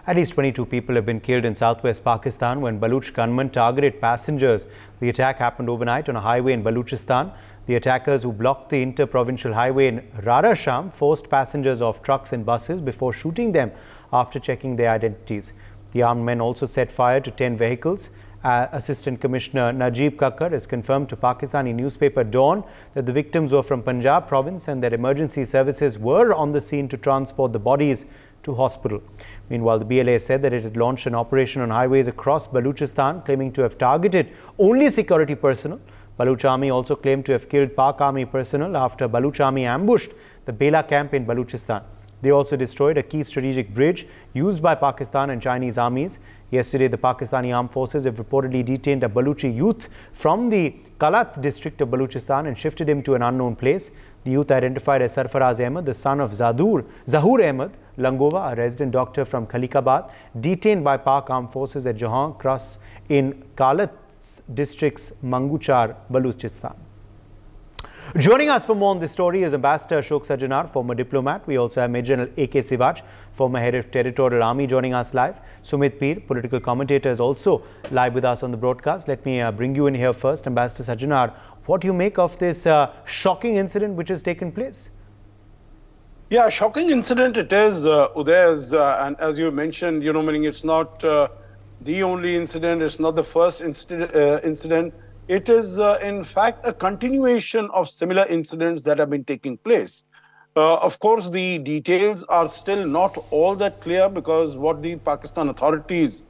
At least 22 people have been killed in southwest Pakistan when Baloch gunmen targeted passengers. The attack happened overnight on a highway in Balochistan. The attackers, who blocked the inter-provincial highway in Rara Sham, forced passengers off trucks and buses before shooting them after checking their identities. The armed men also set fire to 10 vehicles. Assistant Commissioner Najib Kakkar has confirmed to Pakistani newspaper Dawn that the victims were from Punjab province and that emergency services were on the scene to transport the bodies to hospital. Meanwhile, the BLA said that it had launched an operation on highways across Balochistan, claiming to have targeted only security personnel. Baloch Army also claimed to have killed Pak Army personnel after Baloch Army ambushed the Bela camp in Balochistan. They also destroyed a key strategic bridge used by Pakistan and Chinese armies. Yesterday, the Pakistani armed forces have reportedly detained a Balochi youth from the Kalat district of Balochistan and shifted him to an unknown place. The youth, identified as Sarfaraz Ahmed, the son of Zahur Ahmed Langova, a resident doctor from Khalikabad, detained by Pak armed forces at Jahan Cross in Kalat district's Manguchar, Balochistan. Joining us for more on this story is Ambassador Ashok Sajjanar, former diplomat. We also have Major General A.K. Sivach, former head of Territorial Army, joining us live. Sumit Peer, political commentator, is also live with us on the broadcast. Let me bring you in here first. Ambassador Sajjanar, what do you make of this shocking incident which has taken place? Yeah, shocking incident it is, Uday, and as you mentioned, meaning it's not the only incident, it's not the first incident. It is, in fact, a continuation of similar incidents that have been taking place. Of course, the details are still not all that clear, because what the Pakistan authorities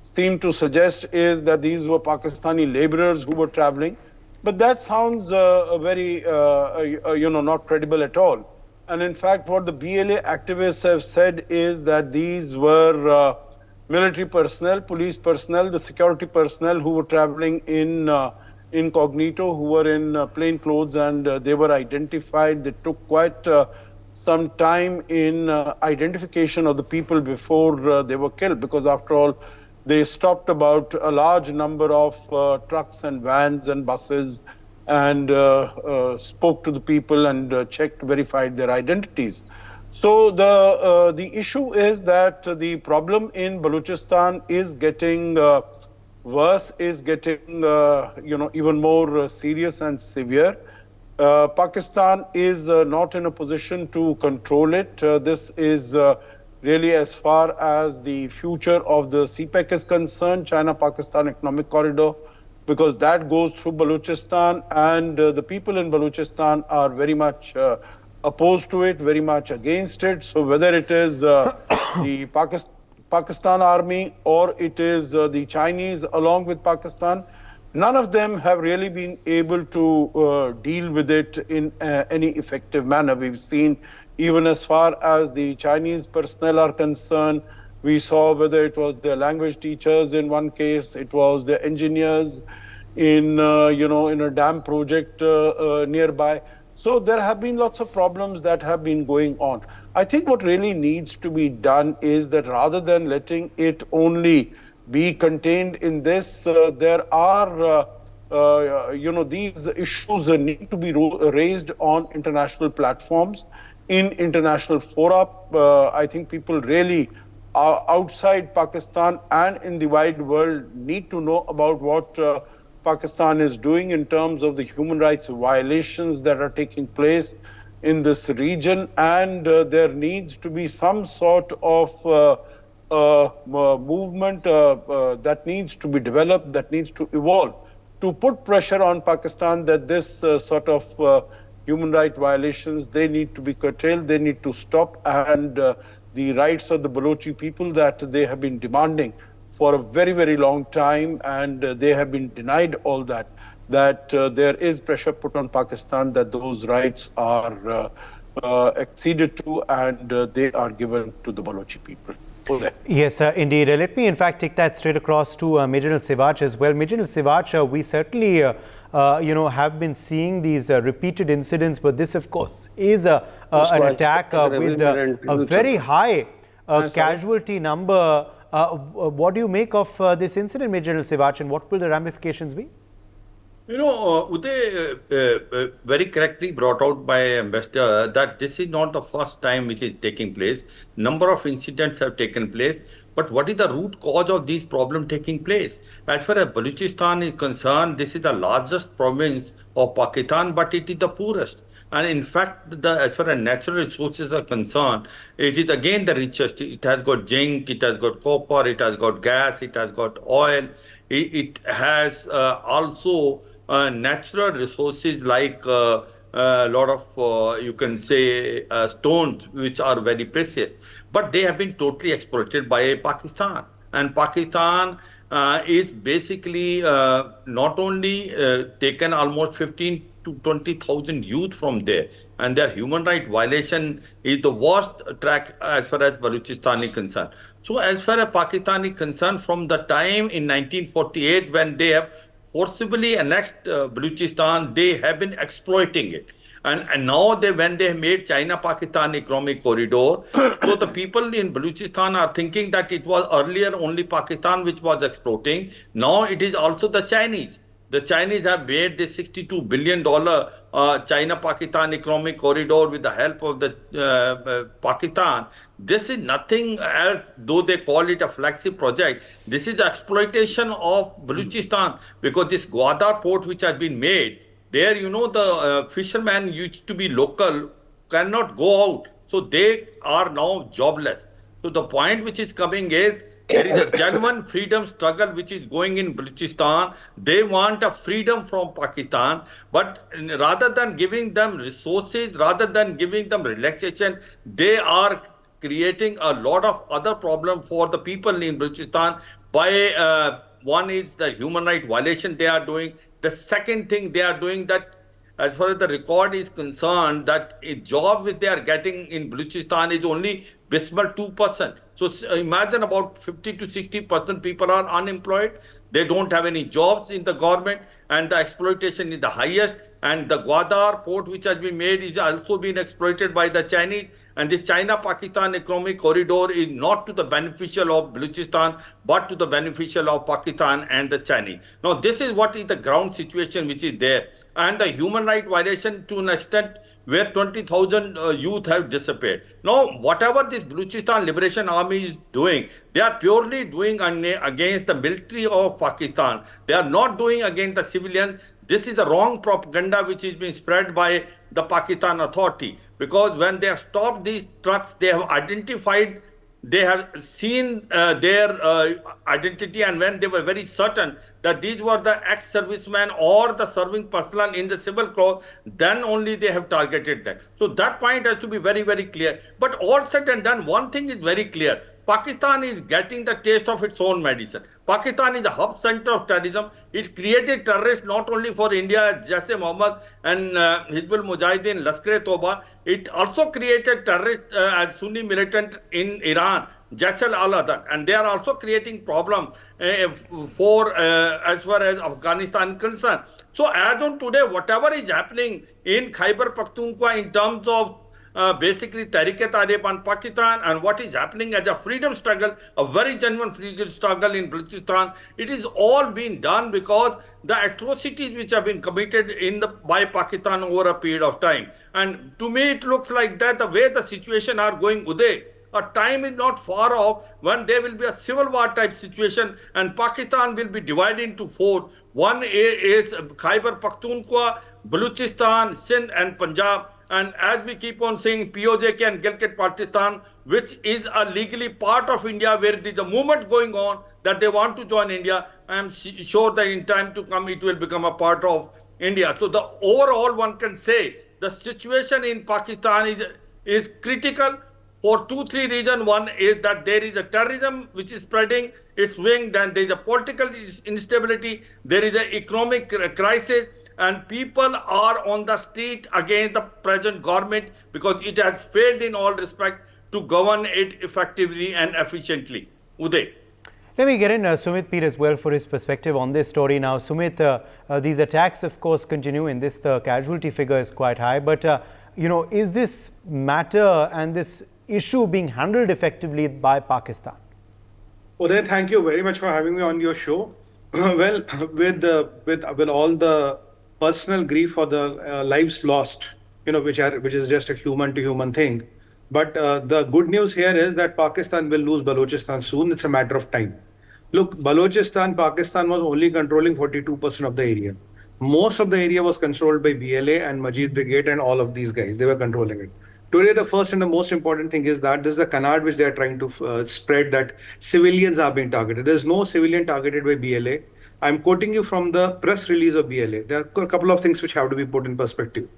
seem to suggest is that these were Pakistani laborers who were traveling. But that sounds very, not credible at all. And in fact, what the BLA activists have said is that these were military personnel, police personnel, the security personnel who were traveling in incognito, who were in plain clothes, and they were identified. They took quite some time in identification of the people before they were killed, because after all, they stopped about a large number of trucks and vans and buses and spoke to the people and verified their identities. So the issue is that the problem in Balochistan is getting worse, is getting even more serious and severe. Pakistan is not in a position to control it. This is really, as far as the future of the CPEC is concerned, China-Pakistan Economic Corridor, because that goes through Balochistan, and the people in Balochistan are very much opposed to it, very much against it. So whether it is the Pakistan Army or it is the Chinese along with Pakistan, none of them have really been able to deal with it in any effective manner. We've seen, even as far as the Chinese personnel are concerned, we saw whether it was the language teachers in one case, it was the engineers in a dam project nearby. So there have been lots of problems that have been going on. I think what really needs to be done is that rather than letting it only be contained in this, there are, these issues need to be raised on international platforms, in international fora. I think people really outside Pakistan and in the wide world need to know about what Pakistan is doing in terms of the human rights violations that are taking place in this region, and there needs to be some sort of movement that needs to be developed, that needs to evolve, to put pressure on Pakistan that this sort of human rights violations, they need to be curtailed, they need to stop, and the rights of the Balochi people that they have been demanding for a very, very long time, and they have been denied all that, there is pressure put on Pakistan that those rights are acceded to and they are given to the Balochi people. Yes, indeed. Let me, in fact, take that straight across to Major General Sivach as well. Major General Sivach, we certainly, have been seeing these repeated incidents, but this, of course, is an attack with a very high casualty number. What do you make of this incident, Major General Sivach, and what will the ramifications be? Uday very correctly brought out by Ambassador that this is not the first time which is taking place. Number of incidents have taken place. But what is the root cause of these problems taking place? As far as Balochistan is concerned, this is the largest province of Pakistan, but it is the poorest. And in fact, as far as natural resources are concerned, it is again the richest. It has got zinc, it has got copper, it has got gas, it has got oil. It has also natural resources like a lot of, you can say, stones, which are very precious. But they have been totally exploited by Pakistan. And Pakistan is basically not only taken almost 15 to 20,000 youth from there, and their human right violation is the worst track as far as Balochistan is concerned. So as far as Pakistan is concerned, from the time in 1948 when they have forcibly annexed Balochistan, they have been exploiting it. And now when they made China-Pakistan economic corridor, so the people in Balochistan are thinking that it was earlier only Pakistan which was exploiting. Now it is also the Chinese. The Chinese have made this $62 billion China-Pakistan economic corridor with the help of the Pakistan. This is nothing else, though they call it a flagship project. This is the exploitation of Balochistan, because this Gwadar port which has been made, there, the fishermen used to be local, cannot go out. So they are now jobless. So the point which is coming is, there is a genuine freedom struggle which is going in Balochistan. They want a freedom from Pakistan, but rather than giving them resources, rather than giving them relaxation, they are creating a lot of other problems for the people in Balochistan by one is the human right violation they are doing. The second thing they are doing, that as far as the record is concerned, that a job which they are getting in Balochistan is only abysmal 2%. So imagine about 50 to 60% people are unemployed. They don't have any jobs in the government, and the exploitation is the highest. And the Gwadar port which has been made is also being exploited by the Chinese. And this China-Pakistan economic corridor is not to the beneficial of Balochistan, but to the beneficial of Pakistan and the Chinese. Now, this is what is the ground situation which is there. And the human right violation to an extent where 20,000 youth have disappeared. Now, whatever this Balochistan Liberation Army is doing, they are purely doing against the military of Pakistan. They are not doing against the civilians. This is the wrong propaganda which is being spread by the Pakistan authority. Because when they have stopped these trucks, they have identified, they have seen their identity, and when they were very certain that these were the ex-servicemen or the serving personnel in the civil corps, then only they have targeted them. So that point has to be very, very clear. But all said and done, one thing is very clear. Pakistan is getting the taste of its own medicine. Pakistan is the hub center of terrorism. It created terrorists not only for India, Jaise Mohammed and Hizbul Mujahideen, Lashkar-e-Toba. It also created terrorists as Sunni militant in Iran, Jaish al-Adad, and they are also creating problem for as far as Afghanistan is concerned. So as on today, whatever is happening in Khyber Pakhtunkhwa in terms of basically Tehrik-e-Taliban Pakistan, and what is happening as a freedom struggle, a very genuine freedom struggle in Balochistan, it is all being done because the atrocities which have been committed by Pakistan over a period of time. And to me, it looks like that the way the situation are going, Uday, a time is not far off when there will be a civil war type situation and Pakistan will be divided into four. One is Khyber Pakhtunkhwa, Balochistan, Sindh and Punjab. And as we keep on saying, POJK and Gilgit-Baltistan, which is a legally part of India, where there is a movement going on that they want to join India. I am sure that in time to come, it will become a part of India. So the overall, one can say, the situation in Pakistan is critical for 2-3 reasons. One is that there is a terrorism which is spreading its wing, then there is a political instability, there is an economic crisis, and people are on the street against the present government because it has failed in all respect to govern it effectively and efficiently. Uday. Let me get in Sumit Peer as well for his perspective on this story. Now, Sumit, these attacks, of course, continue. In this, the casualty figure is quite high. But, is this matter and this issue being handled effectively by Pakistan? Uday, thank you very much for having me on your show. Well, with all the personal grief for the lives lost, which is just a human to human thing. But the good news here is that Pakistan will lose Balochistan soon. It's a matter of time. Look, Balochistan, Pakistan was only controlling 42% of the area. Most of the area was controlled by BLA and Majid Brigade and all of these guys. They were controlling it. Today, the first and the most important thing is that this is the canard which they are trying to spread, that civilians are being targeted. There's no civilian targeted by BLA. I'm quoting you from the press release of BLA. There are a couple of things which have to be put in perspective.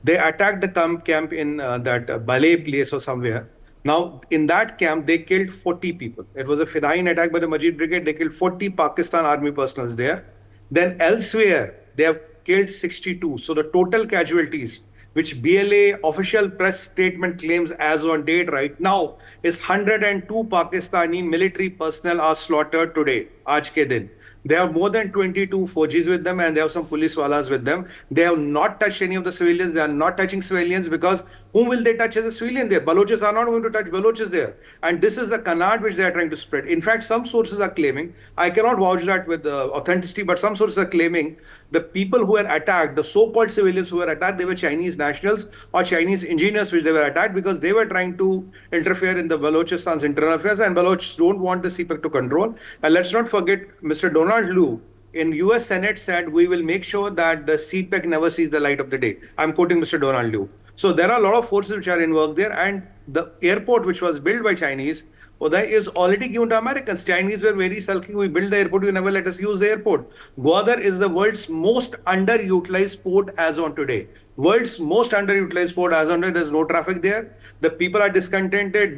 They attacked the camp in that Balay place or somewhere. Now, in that camp, they killed 40 people. It was a Fidayeen attack by the Majid Brigade. They killed 40 Pakistan Army personnel there. Then elsewhere, they have killed 62. So the total casualties, which BLA official press statement claims as on date right now, is 102 Pakistani military personnel are slaughtered today, aaj ke din. They have more than 22 Fojis with them and they have some police walas with them. They have not touched any of the civilians. They are not touching civilians because whom will they touch as a civilian there? Balochis are not going to touch Balochis there. And this is the canard which they are trying to spread. In fact, some sources are claiming, I cannot vouch that with authenticity, but some sources are claiming the people who were attacked, the so-called civilians who were attacked, they were Chinese nationals or Chinese engineers which they were attacked because they were trying to interfere in the Balochistan's internal affairs, and Balochs don't want the CPEC to control. And let's not forget, Mr. Donald Lu in US Senate said, we will make sure that the CPEC never sees the light of the day. I'm quoting Mr. Donald Lu. So there are a lot of forces which are in work there, and the airport which was built by Chinese, Uday, is already given to Americans. Chinese were very sulky. We built the airport, you never let us use the airport. Gwadar is the world's most underutilized port as on today. World's most underutilized port as on today. There's no traffic there. The people are discontented.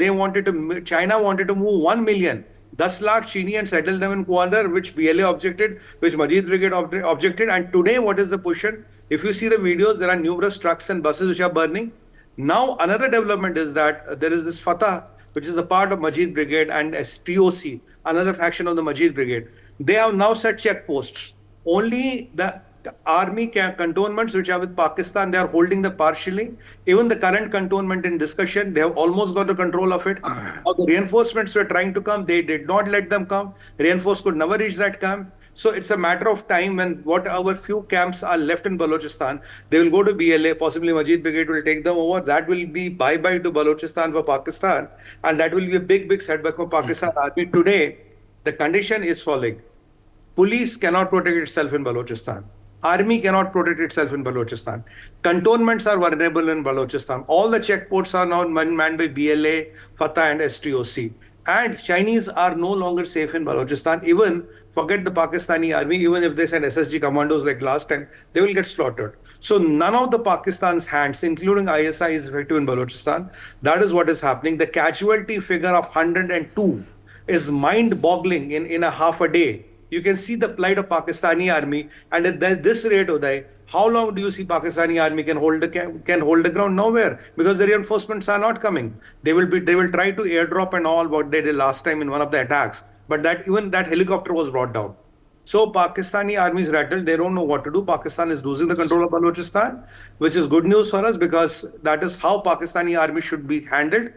China wanted to move 1 million. 10 lakh Chini and settle them in Gwadar, which BLA objected, which Majid Brigade objected. And today, what is the position? If you see the videos, there are numerous trucks and buses which are burning. Now, another development is that there is this Fatah, which is a part of Majid Brigade, and STOC, another faction of the Majid Brigade. They have now set checkposts. Only the army cantonments which are with Pakistan, they are holding the partially. Even the current cantonment in discussion, they have almost got the control of it. Now, the reinforcements were trying to come. They did not let them come. Reinforcements could never reach that camp. So it's a matter of time when whatever few camps are left in Balochistan, they will go to BLA, possibly Majid Brigade will take them over. That will be bye-bye to Balochistan for Pakistan. And that will be a big, big setback for Pakistan Army. Today, the condition is following. Police cannot protect itself in Balochistan. Army cannot protect itself in Balochistan. Cantonments are vulnerable in Balochistan. All the checkposts are now manned by BLA, Fatah and STOC. And Chinese are no longer safe in Balochistan. Even, forget the Pakistani army, even if they send SSG commandos like last time, they will get slaughtered. So none of the Pakistan's hands, including ISI, is effective in Balochistan. That is what is happening. The casualty figure of 102 is mind-boggling in a half a day. You can see the plight of Pakistani army, and at this rate, Uday, how long do you see Pakistani army can hold the ground? Nowhere, because the reinforcements are not coming. They will try to airdrop and all what they did last time in one of the attacks, but even that helicopter was brought down. So Pakistani army is rattled. They don't know what to do. Pakistan is losing the control of Balochistan, which is good news for us because that is how Pakistani army should be handled.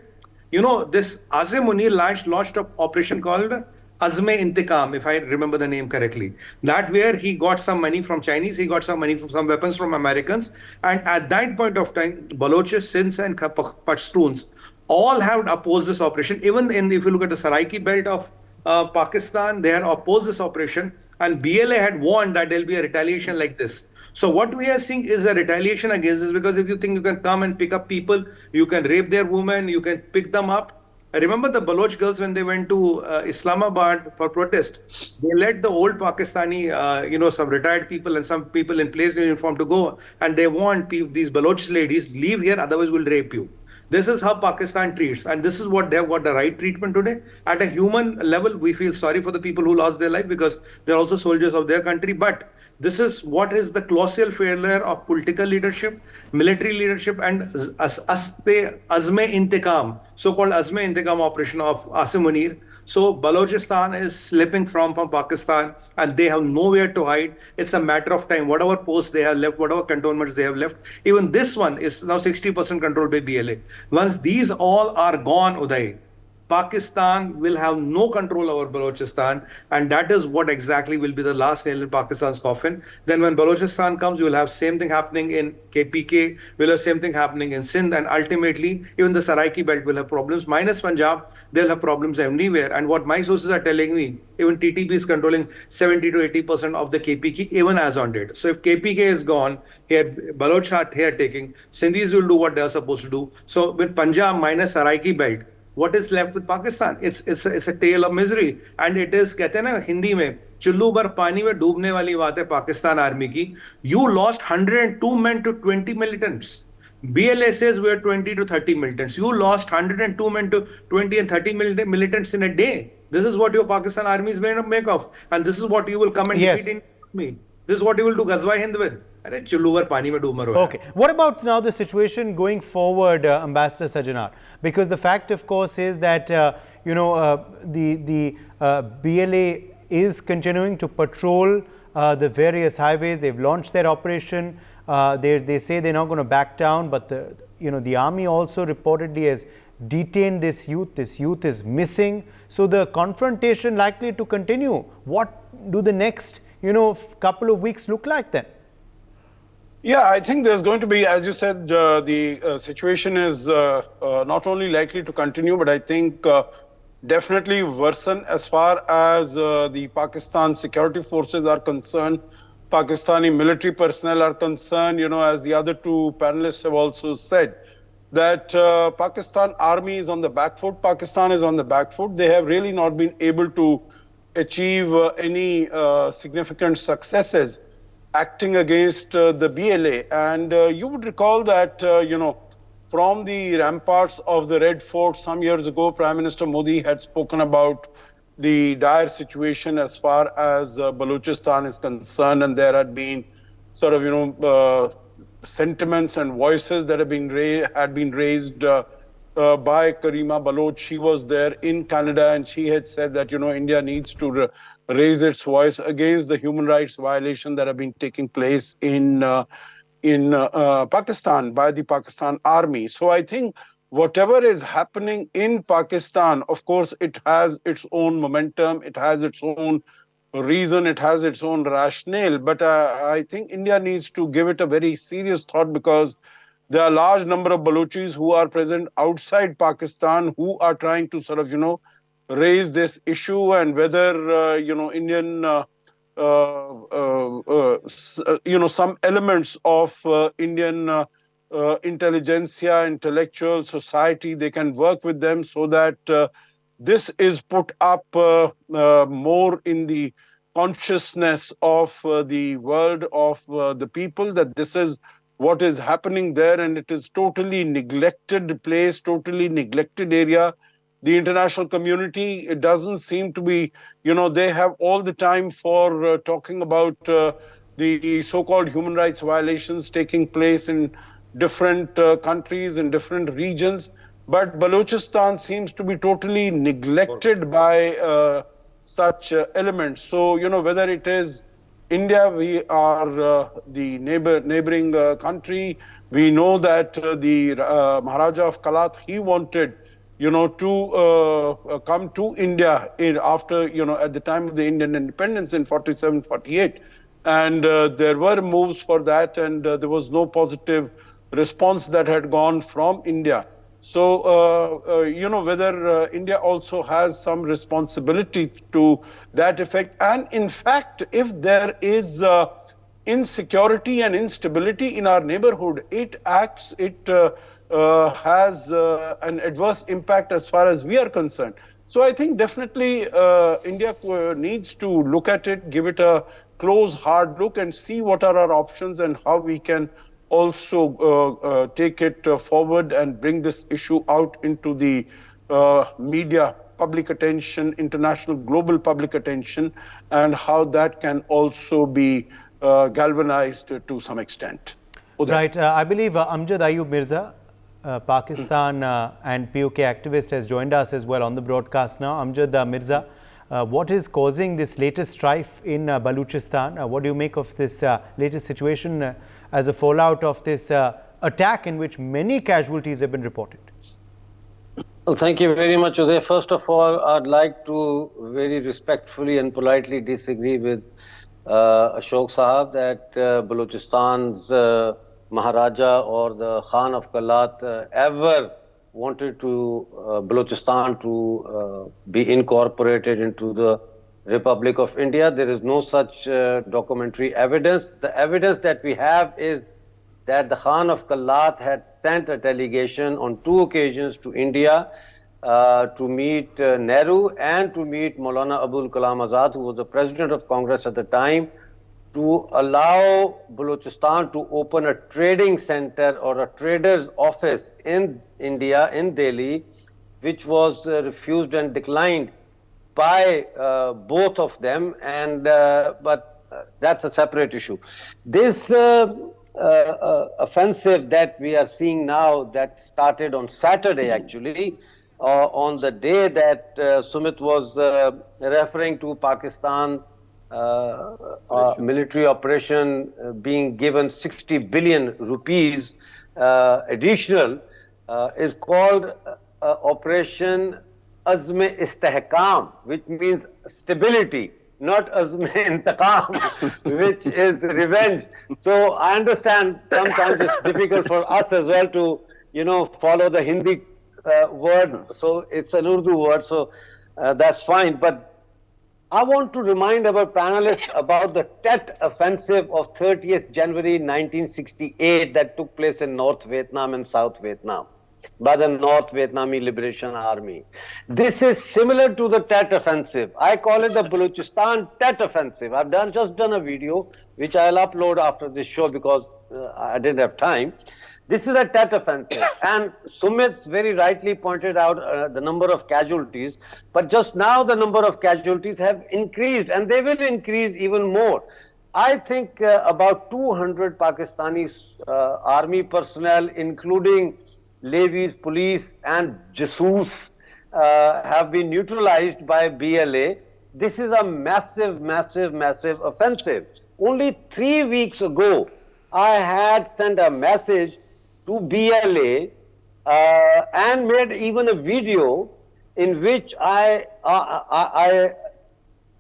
You know, this Azim Munir launched an operation called Azme Intikam, if I remember the name correctly. That where he got some money from Chinese, he got some money from some weapons from Americans. And at that point of time, Balochis, Sinds and Pashtuns all have opposed this operation. Even if you look at the Saraiki belt of Pakistan, they had opposed this operation. And BLA had warned that there will be a retaliation like this. So what we are seeing is a retaliation against this, because if you think you can come and pick up people, you can rape their women, you can pick them up. I remember the Baloch girls when they went to Islamabad for protest. They let the old Pakistani, some retired people and some people in place uniform to go, and they want these Baloch ladies, leave here, otherwise we'll rape you. This is how Pakistan treats, and this is what they've got the right treatment today. At a human level, we feel sorry for the people who lost their life because they're also soldiers of their country. But this is what is the colossal failure of political leadership, military leadership, and Azme Intikam, so-called Azme Intikam operation of Asim Munir. So Balochistan is slipping from Pakistan, and they have nowhere to hide. It's a matter of time. Whatever posts they have left, whatever cantonments they have left, even this one is now 60% controlled by BLA. Once these all are gone, Uday, Pakistan will have no control over Balochistan, and that is what exactly will be the last nail in Pakistan's coffin. Then when Balochistan comes, you will have same thing happening in KPK, will have same thing happening in Sindh, and ultimately even the Saraiki belt will have problems. Minus Punjab, they'll have problems everywhere. And what my sources are telling me, even TTP is controlling 70 to 80% of the KPK, even as on date. So if KPK is gone, here Baloch are here taking, Sindhis will do what they are supposed to do. So with Punjab minus Saraiki belt, what is left with Pakistan? It's a tale of misery, and it is, कहते हैं ना हिंदी में, चुल्लू भर पानी में डूबने वाली बात है पाकिस्तान आर्मी की. You lost 102 men to 20 militants. BLA says we are 20 to 30 militants. You lost 102 men to 20 and 30 militants in a day. This is what your Pakistan army is made of, make of, and this is what you will come and defeat in me. This is what you will do Ghazwa Hind with. Okay. What about now the situation going forward, Ambassador Sajjanar? Because the fact, of course, is that the BLA is continuing to patrol the various highways. They've launched their operation. They say they're not going to back down, but the army also reportedly has detained this youth. This youth is missing. So the confrontation likely to continue. What do the next couple of weeks look like then? Yeah, I think there's going to be, as you said, the situation is not only likely to continue, but I think definitely worsen as far as the Pakistan security forces are concerned. Pakistani military personnel are concerned, as the other two panelists have also said, that Pakistan army is on the back foot. Pakistan is on the back foot. They have really not been able to achieve any significant successes acting against the BLA. And you would recall that, from the ramparts of the Red Fort some years ago, Prime Minister Modi had spoken about the dire situation as far as Balochistan is concerned. And there had been sort of, sentiments and voices that had been raised by Karima Baloch. She was there in Canada, and she had said that, India needs to raise its voice against the human rights violation that have been taking place in Pakistan by the Pakistan army. So I think whatever is happening in Pakistan, of course, it has its own momentum, it has its own reason, it has its own rationale. But I think India needs to give it a very serious thought, because there are a large number of Balochis who are present outside Pakistan who are trying to sort of, raise this issue, and whether, Indian, some elements of Indian intelligentsia, intellectual society, they can work with them so that this is put up more in the consciousness of the world, of the people, that this is what is happening there, and it is totally neglected place, totally neglected area. The international community, it doesn't seem to be, they have all the time for talking about the so-called human rights violations taking place in different countries, in different regions. But Balochistan seems to be totally neglected by such elements. So, whether it is India, we are the neighboring country. We know that the Maharaja of Kalat, he wanted, to come to India after, at the time of the Indian independence in 47, 48. And there were moves for that, and there was no positive response that had gone from India. So, whether India also has some responsibility to that effect. And in fact, if there is insecurity and instability in our neighborhood, it has an adverse impact as far as we are concerned. So I think definitely India needs to look at it, give it a close, hard look, and see what are our options and how we can also take it forward and bring this issue out into the media, public attention, international, global public attention, and how that can also be galvanized to some extent. Right. I believe Amjad Ayub Mirza, Pakistan and POK activist, has joined us as well on the broadcast now. Amjad Mirza, what is causing this latest strife in Balochistan? What do you make of this latest situation as a fallout of this attack in which many casualties have been reported? Well, thank you very much, Uday. First of all, I'd like to very respectfully and politely disagree with Ashok Sahab that Balochistan's Maharaja or the Khan of Kalat ever wanted to Balochistan to be incorporated into the Republic of India. There is no such documentary evidence. The evidence that we have is that the Khan of Kalat had sent a delegation on 2 occasions to India to meet Nehru and to meet Maulana Abul Kalam Azad, who was the president of Congress at the time, to allow Balochistan to open a trading center or a trader's office in India, in Delhi, which was refused and declined by both of them, and but that's a separate issue. This offensive that we are seeing now, that started on Saturday actually, on the day that Sumit was referring to Pakistan military operation being given 60 billion rupees additional, is called Operation Azm-e-Istehkam, which means stability, not Azm-e-Intiqam, which is revenge. So I understand sometimes it's difficult for us as well to, follow the Hindi word. So it's an Urdu word, so that's fine. But I want to remind our panelists about the Tet offensive of 30th January 1968 that took place in North Vietnam and South Vietnam by the North Vietnamese Liberation Army. This is similar to the Tet offensive. I call it the Balochistan Tet offensive. I've just done a video which I'll upload after this show because I didn't have time. This is a Tet offensive, and Sumit very rightly pointed out the number of casualties, but just now the number of casualties have increased, and they will increase even more. I think about 200 Pakistani army personnel, including levies, police and jasoos, have been neutralized by BLA. This is a massive, massive, massive offensive. Only 3 weeks ago, I had sent a message to BLA and made even a video in which I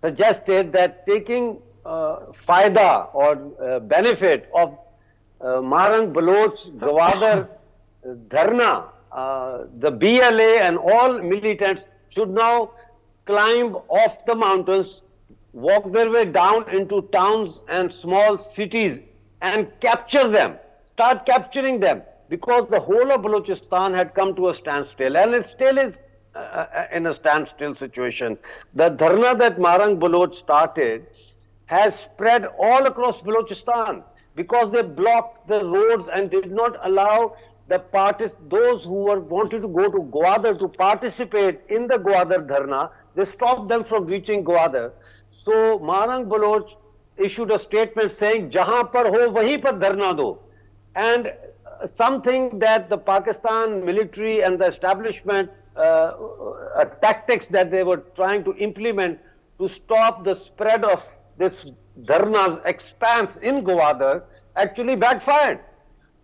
suggested that taking faida or benefit of Marang Baloch Gwadar Dharna, the BLA and all militants should now climb off the mountains, walk their way down into towns and small cities and capture them, start capturing them, because the whole of Balochistan had come to a standstill, and it still is in a standstill situation. The dharna that Marang Baloch started has spread all across Balochistan because they blocked the roads and did not allow those who wanted to go to Gwadar to participate in the Gwadar dharna. They stopped them from reaching Gwadar. So Marang Baloch issued a statement saying, "Jahan par ho, wahi par dharna do." And something that the Pakistan military and the establishment tactics that they were trying to implement to stop the spread of this dharna's expanse in Gwadar actually backfired.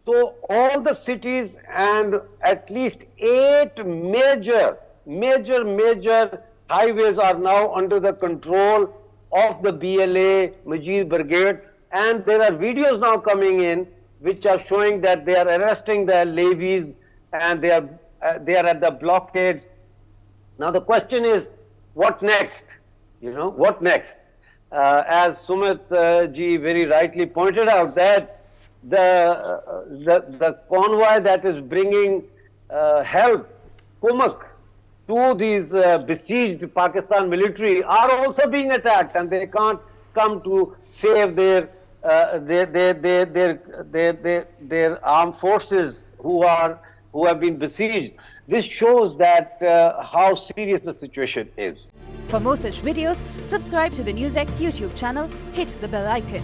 So all the cities and at least 8 major highways are now under the control of the BLA Majid Brigade, and there are videos now coming in which are showing that they are arresting the levies and they are at the blockades. Now the question is, what next? What next? As Sumit ji very rightly pointed out, that the convoy that is bringing help, Kumak, to these besieged Pakistan military are also being attacked, and they can't come to save their armed forces who have been besieged. This shows that how serious the situation is. For more such videos, subscribe to the NewsX YouTube channel, hit the bell icon.